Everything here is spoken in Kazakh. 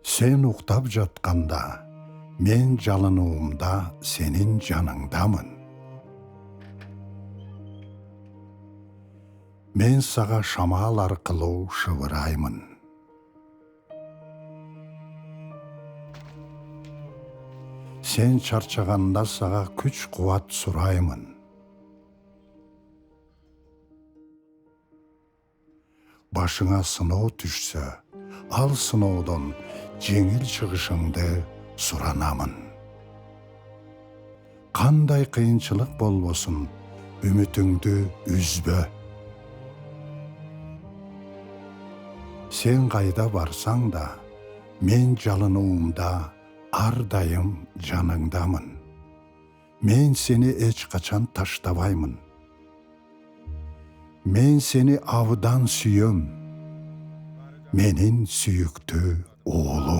Sen uктап жатканда, мен жалынуымда сенин жаныңдамын. Мен сага шамал аркылуу шыбыраймын. Sen чарчаганда сага күч-кубат сураймын. Башыңа сыноо түшсө, ал сыноодон жеңил чыгышыңды суранамын. Кандай кыйынчылык болбосун, үмүтүңдү үзбө. Sen кайда барсаң да, мен жалынуумда ар дайым жаныңдамын. Мен сени эч качан таштабаймын. Мен сени абдан сүйөм. Менин сүйүктүү уулум.